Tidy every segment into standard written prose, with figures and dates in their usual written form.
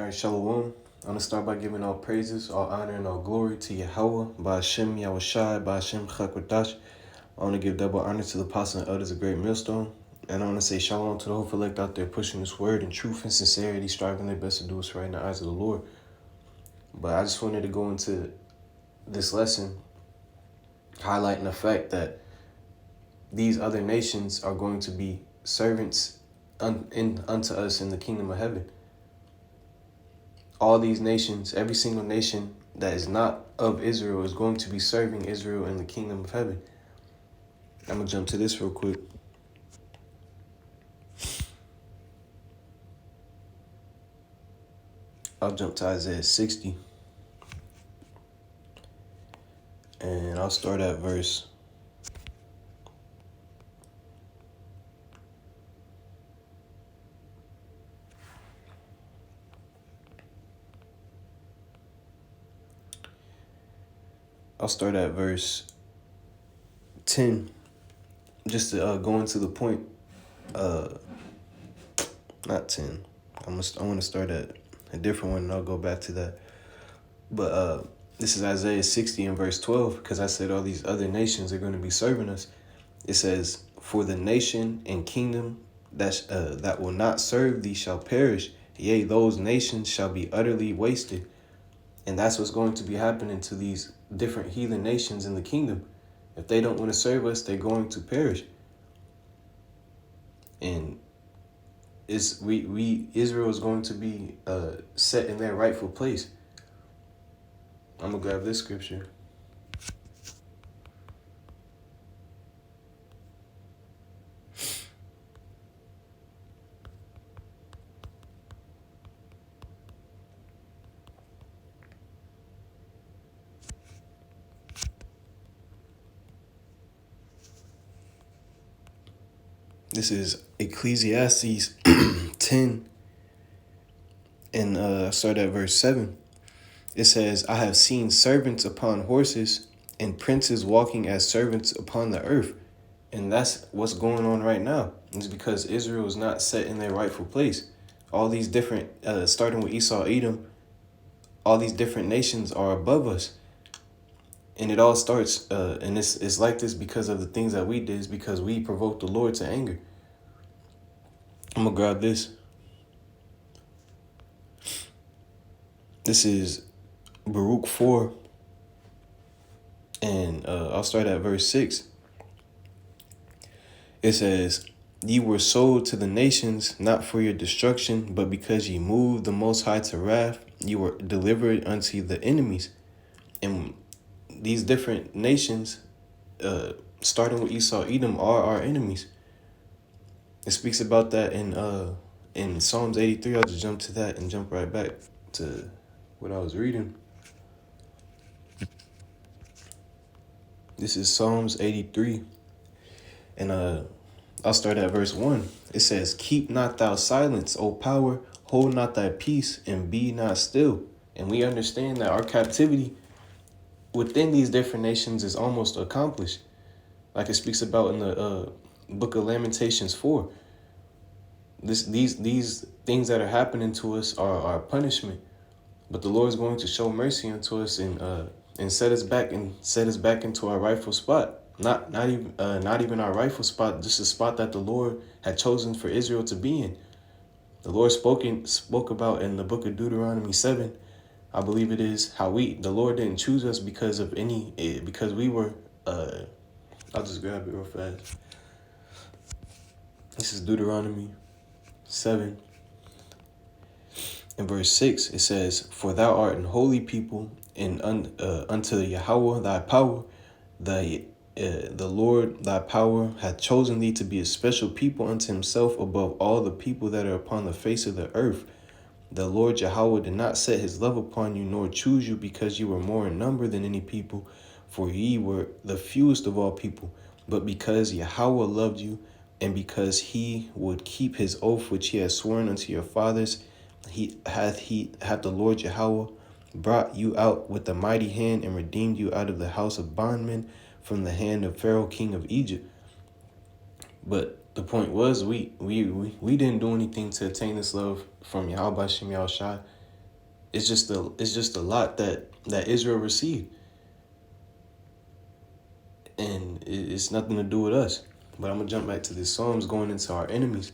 All right, Shalom. I'm going to start by giving all praises, all honor, and all glory to Yahweh, by Hashem Yahushai, by Hashem Chakwadash. I want to give double honor to the apostles and elders of Great Millstone. And I want to say shalom to the whole elect out there pushing this word in truth and sincerity, striving their best to do what's right in the eyes of the Lord. But I just wanted to go into this lesson highlighting the fact that these other nations are going to be servants unto us in the kingdom of heaven. All these nations, every single nation that is not of Israel is going to be serving Israel in the kingdom of heaven. I'm going to jump to this real quick. I'll jump to Isaiah 60. And I'll start at verse 10, just to go into the point. Not 10. I want to start at a different one, and I'll go back to that. But this is Isaiah 60 and verse 12, because I said all these other nations are going to be serving us. It says, "For the nation and kingdom that will not serve thee shall perish. Yea, those nations shall be utterly wasted." And that's what's going to be happening to these different heathen nations in the kingdom. If they don't want to serve us, they're going to perish. And Israel is going to be set in their rightful place. I'm going to grab this scripture. This is Ecclesiastes 10, and start at verse 7. It says, "I have seen servants upon horses and princes walking as servants upon the earth." And that's what's going on right now. It's because Israel is not set in their rightful place. All these different, starting with Esau, Edom, all these different nations are above us. And it all starts, and it's like this because of the things that we did, is because we provoked the Lord to anger. I'm going to grab this. This is Baruch 4, and I'll start at verse 6. It says, "Ye were sold to the nations, not for your destruction, but because ye moved the Most High to wrath, ye were delivered unto the enemies." And these different nations, starting with Esau, Edom, are our enemies. It speaks about that in Psalms 83. I'll just jump to that and jump right back to what I was reading. This is Psalms 83. And I'll start at verse 1. It says, "Keep not thou silence, O power, hold not thy peace, and be not still." And we understand that our captivity within these different nations is almost accomplished. Like it speaks about in the book of Lamentations 4. These things that are happening to us are our punishment. But the Lord is going to show mercy unto us and set us back into our rightful spot. Not even our rightful spot, just a spot that the Lord had chosen for Israel to be in. The Lord spoke about in the book of Deuteronomy 7, I believe it is, how the Lord didn't choose us because we were, I'll just grab it real fast. This is Deuteronomy 7. In verse 6, it says, "For thou art an holy people, and unto Yahweh thy power, the Lord thy power hath chosen thee to be a special people unto himself above all the people that are upon the face of the earth. The Lord Yahweh did not set his love upon you, nor choose you, because you were more in number than any people, for ye were the fewest of all people, but because Yahweh loved you, and because he would keep his oath which he has sworn unto your fathers, hath the Lord Yahweh brought you out with a mighty hand and redeemed you out of the house of bondmen, from the hand of Pharaoh king of Egypt." But the point was, we didn't do anything to attain this love from Yahweh Shem Yahushai. it's just a lot that Israel received, and it's nothing to do with us. But I'm gonna jump back to this Psalms, going into our enemies,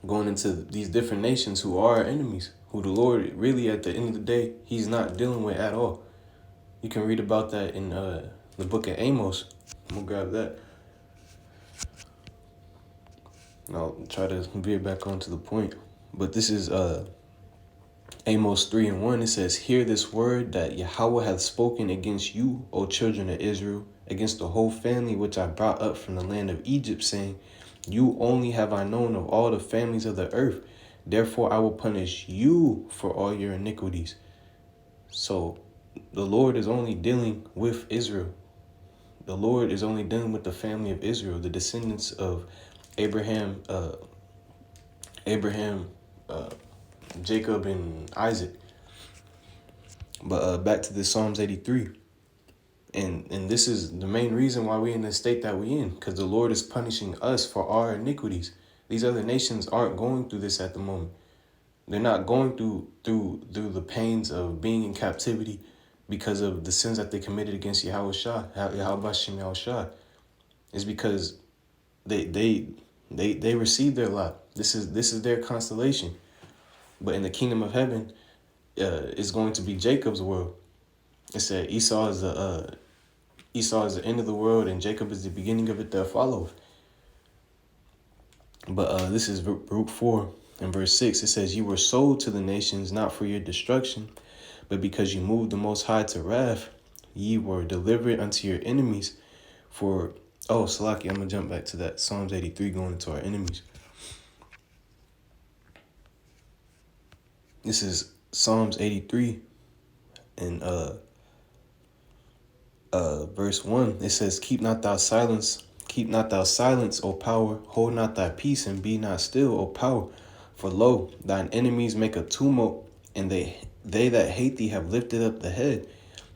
going into these different nations who are our enemies, who the Lord really at the end of the day He's not dealing with at all. You can read about that in the book of Amos. I'm gonna grab that. And I'll try to veer back onto the point. But this is Amos 3:1. It says, "Hear this word that Yahweh hath spoken against you, O children of Israel, against the whole family which I brought up from the land of Egypt, saying, You only have I known of all the families of the earth. Therefore I will punish you for all your iniquities." So the Lord is only dealing with Israel. The Lord is only dealing with the family of Israel, the descendants of Abraham, Abraham, Jacob, and Isaac. But back to this Psalms 83. And this is the main reason why we're in the state that we're in, because the Lord is punishing us for our iniquities. These other nations aren't going through this at the moment. They're not going through the pains of being in captivity because of the sins that they committed against Yahweh Shah, Yahweh Shem Yahweh Shah. It's because they received their lot. This is their constellation. But in the kingdom of heaven, it's going to be Jacob's world. It said Esau is the end of the world, and Jacob is the beginning of it that followeth. But this is Baruch 4 and verse 6. It says, "You were sold to the nations, not for your destruction, but because you moved the Most High to wrath, ye were delivered unto your enemies. For," oh, Salaki, I'm going to jump back to that. Psalms 83 going into our enemies. This is Psalms 83 and verse 1. It says, keep not thou silence, O power, hold not thy peace, and be not still, O power. For lo, thine enemies make a tumult, and they that hate thee have lifted up the head.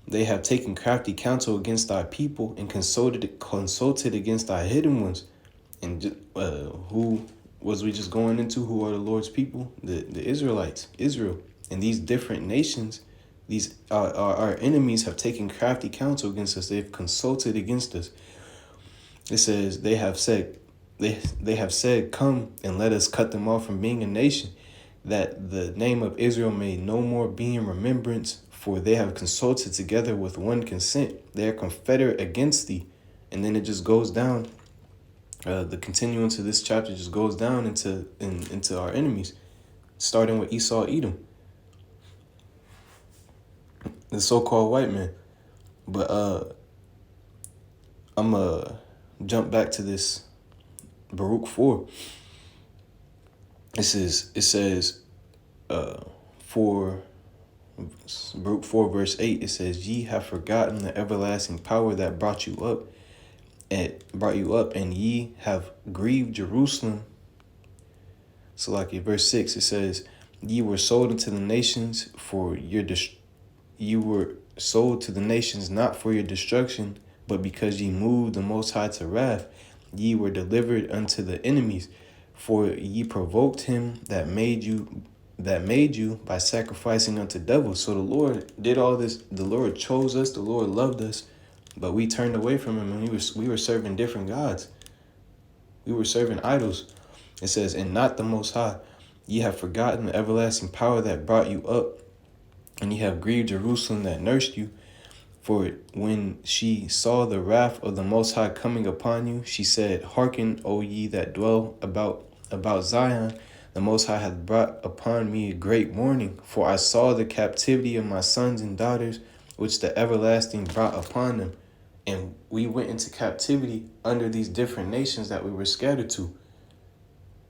They have taken crafty counsel against thy people, and consulted against thy hidden ones. And who was we just going into? Who are the Lord's people? The Israelites, Israel. And these different nations, these our enemies have taken crafty counsel against us. They've consulted against us. It says they have said, come and let us cut them off from being a nation, that the name of Israel may no more be in remembrance, for they have consulted together with one consent. They are confederate against thee. And then it just goes down. The continuance of this chapter just goes down into our enemies, starting with Esau, Edom, the so-called white man. But I'm jump back to this Baruch 4. It says for Baruch 4 verse 8, it says, "Ye have forgotten the everlasting power that brought you up, and ye have grieved Jerusalem." So like in verse 6, it says, "Ye were sold into the nations for your you were sold to the nations not for your destruction, but because ye moved the Most High to wrath, ye were delivered unto the enemies. For ye provoked him that made you by sacrificing unto devils." So the Lord did all this. The Lord chose us. The Lord loved us, but we turned away from him, and we were serving different gods. We were serving idols. It says, "And not the Most High. Ye have forgotten the everlasting power that brought you up, and ye have grieved Jerusalem that nursed you. For when she saw the wrath of the Most High coming upon you, she said, Hearken, O ye that dwell about Zion, the Most High hath brought upon me a great warning. For I saw the captivity of my sons and daughters, which the everlasting brought upon them." And we went into captivity under these different nations that we were scattered to.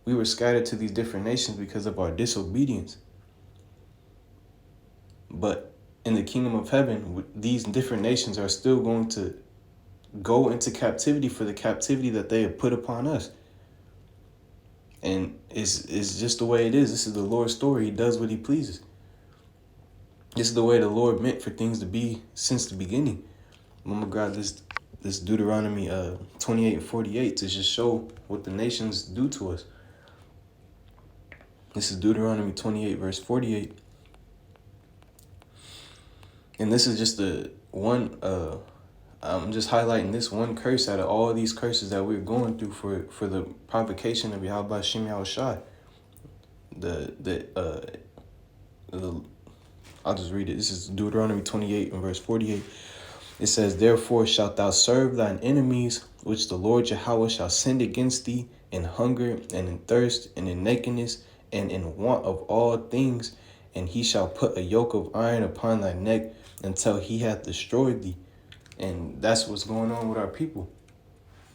We were scattered to these different nations because of our disobedience. But in the kingdom of heaven, these different nations are still going to go into captivity for the captivity that they have put upon us. And it's just the way it is. This is the Lord's story. He does what he pleases. This is the way the Lord meant for things to be since the beginning. I'm going to grab this Deuteronomy 28 and 48 to just show what the nations do to us. This is Deuteronomy 28, verse 48. And this is just the one, I'm just highlighting this one curse out of all these curses that we're going through for the provocation of Yahweh Shem Yahushai. I'll just read it. This is Deuteronomy 28 and verse 48. It says, "Therefore shalt thou serve thine enemies, which the Lord Yahweh shall send against thee, in hunger and in thirst and in nakedness and in want of all things, and he shall put a yoke of iron upon thy neck until he hath destroyed thee." And that's what's going on with our people.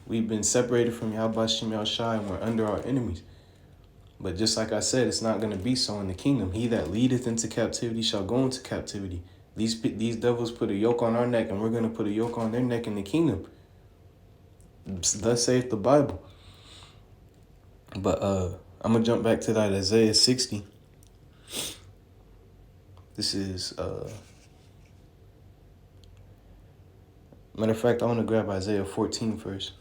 We've been separated from Yahweh Shem Yahushai and we're under our enemies. But just like I said, it's not going to be so in the kingdom. He that leadeth into captivity shall go into captivity. These devils put a yoke on our neck, and we're going to put a yoke on their neck in the kingdom. Thus saith the Bible. But I'm going to jump back to that Isaiah 60. This is, matter of fact, I want to grab Isaiah 14 first.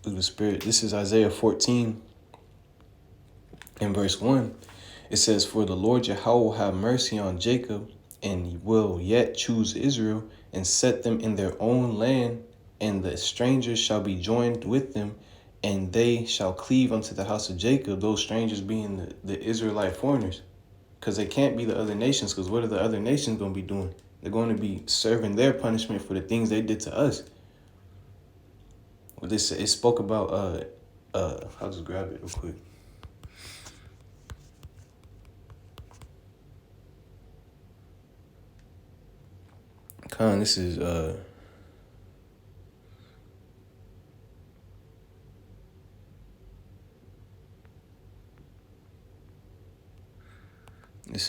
Through the Spirit. This is Isaiah 14 in verse 1. It says, "For the Lord Yahweh will have mercy on Jacob, and will yet choose Israel, and set them in their own land, and the strangers shall be joined with them, and they shall cleave unto the house of Jacob," those strangers being the Israelite foreigners. Because they can't be the other nations, because what are the other nations going to be doing? They're going to be serving their punishment for the things they did to us. This it spoke about I'll just grab it real quick. This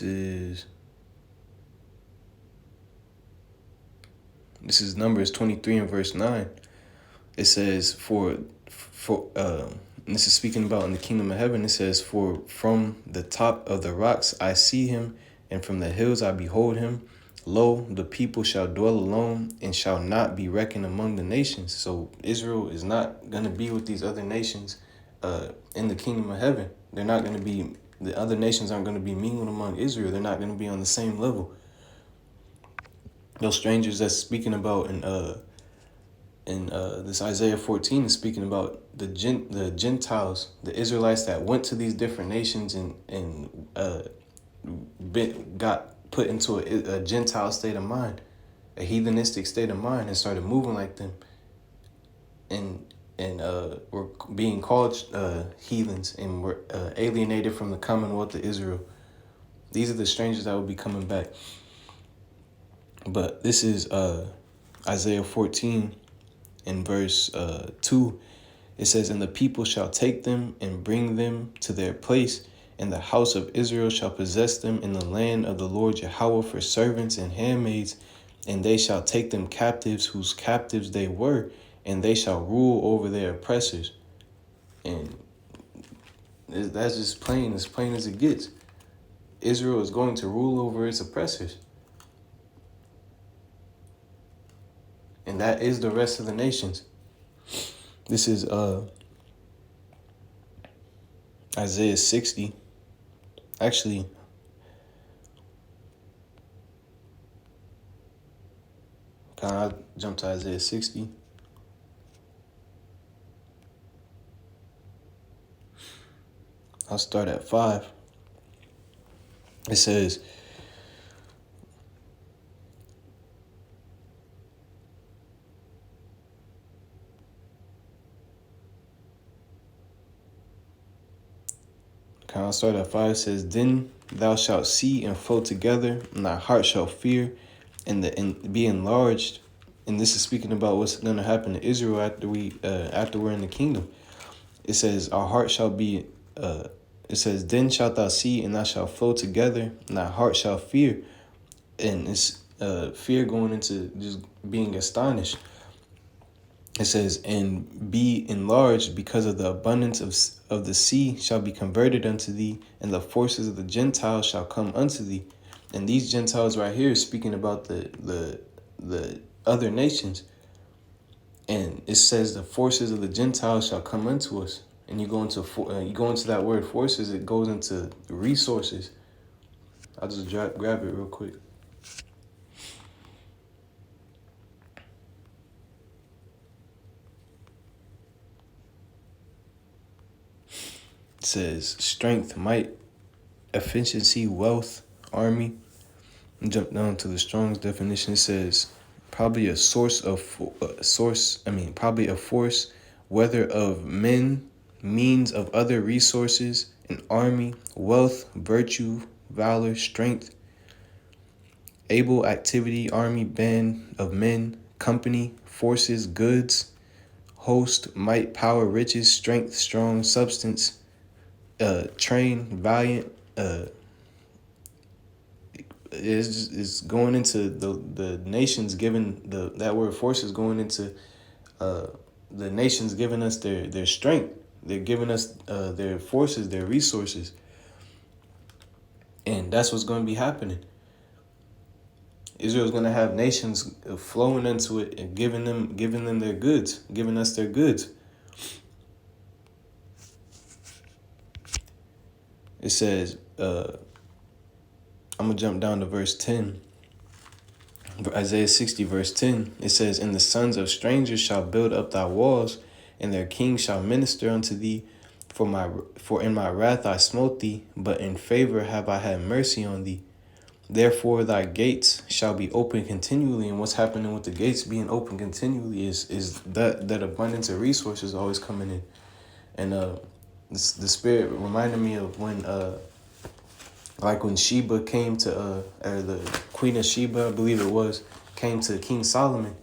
is this is Numbers 23 and verse 9. It says, this is speaking about in the kingdom of heaven. It says, "For from the top of the rocks I see him, and from the hills I behold him. Lo, the people shall dwell alone, and shall not be reckoned among the nations." So Israel is not going to be with these other nations in the kingdom of heaven. They're not going to be, the other nations aren't going to be mingled among Israel. They're not going to be on the same level. Those strangers that's speaking about in this Isaiah 14 is speaking about the Gentiles, the Israelites that went to these different nations and got put into a Gentile state of mind, a heathenistic state of mind, and started moving like them, and were being called heathens, and were alienated from the commonwealth of Israel. These are the strangers that will be coming back. But this is Isaiah 14 in verse 2. It says, "And the people shall take them and bring them to their place, and the house of Israel shall possess them in the land of the Lord Yahweh for servants and handmaids, and they shall take them captives whose captives they were, and they shall rule over their oppressors." And that's just plain, as plain as it gets. Israel is going to rule over its oppressors. And that is the rest of the nations. This is Isaiah 60. Actually, I'll jump to Isaiah 60. I'll start at 5. It says, I'll start at 5. It says, "Then thou shalt see and flow together, and thy heart shall fear, and be enlarged." And this is speaking about what's going to happen to Israel after we're in the kingdom. It says, "Our heart shall be." It says, "Then shalt thou see, and thou shalt flow together, and thy heart shall fear." And it's fear going into just being astonished. It says, "And be enlarged, because of the abundance of the sea shall be converted unto thee, and the forces of the Gentiles shall come unto thee." And these Gentiles right here is speaking about the other nations. And it says the forces of the Gentiles shall come unto us. and you go into that word forces, it goes into resources. I'll just grab it real quick. It says strength, might, efficiency, wealth, army. Jump down to the Strong's definition. It says probably a probably a force, whether of men, means of other resources, an army, wealth, virtue, valor, strength, able, activity, army, band of men, company, forces, goods, host, might, power, riches, strength, strong, substance, train, valiant, is going into the nations giving that word force is going into the nations giving us their strength. They're giving us their forces, their resources, and that's what's going to be happening. Israel's going to have nations flowing into it and giving them their goods, giving us their goods. It says, I'm gonna jump down to verse 10. Isaiah 60, verse 10, it says, and the sons of strangers shall build up thy walls, and their kings shall minister unto thee. For in my wrath I smote thee, but in favor have I had mercy on thee. Therefore thy gates shall be open continually. And what's happening with the gates being open continually is that abundance of resources always coming in. And the Spirit reminded me of when like when Sheba came to or the Queen of Sheba, I believe it was, came to King Solomon,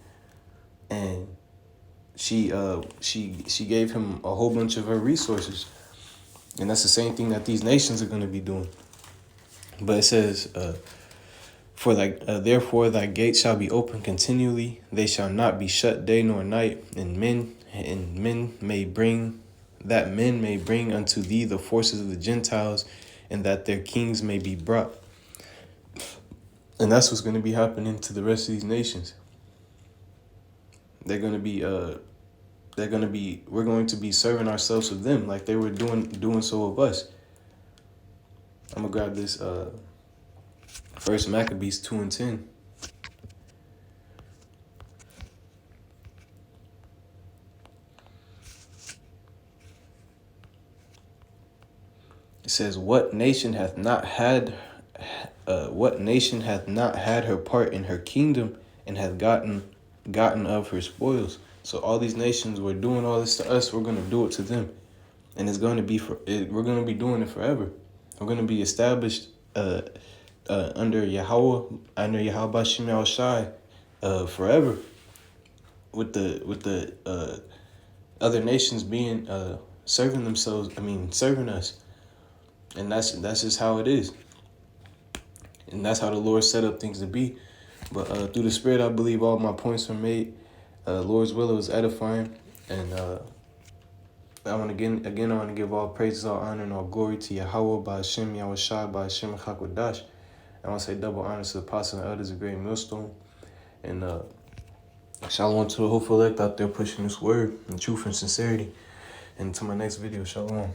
and she gave him a whole bunch of her resources. And that's the same thing that these nations are going to be doing. But it says, therefore thy gates shall be open continually, they shall not be shut day nor night, and men may bring unto thee the forces of the Gentiles, and that their kings may be brought. And that's what's going to be happening to the rest of these nations. We're going to be serving ourselves with them like they were doing so of us. I'm going to grab this First Maccabees 2 and 10. It says, what nation hath not had her part in her kingdom, and hath gotten of her spoils? So all these nations were doing all this to us, we're going to do it to them. And it's going to be we're going to be doing it forever. We're going to be established under Yahweh Bashim Yahushai forever, with the other nations being serving us. And that's just how it is. And that's how the Lord set up things to be. But through the Spirit, I believe all my points were made. Lord's will, it was edifying. And I want to give all praises, all honor, and all glory to Yahweh, by Hashem, Yahushai, by Hashem, Chakwadash. I want to say double honor to the apostles and elders of Great Millstone. And shalom to the hopeful elect out there pushing this word in truth and sincerity. And to my next video, shalom.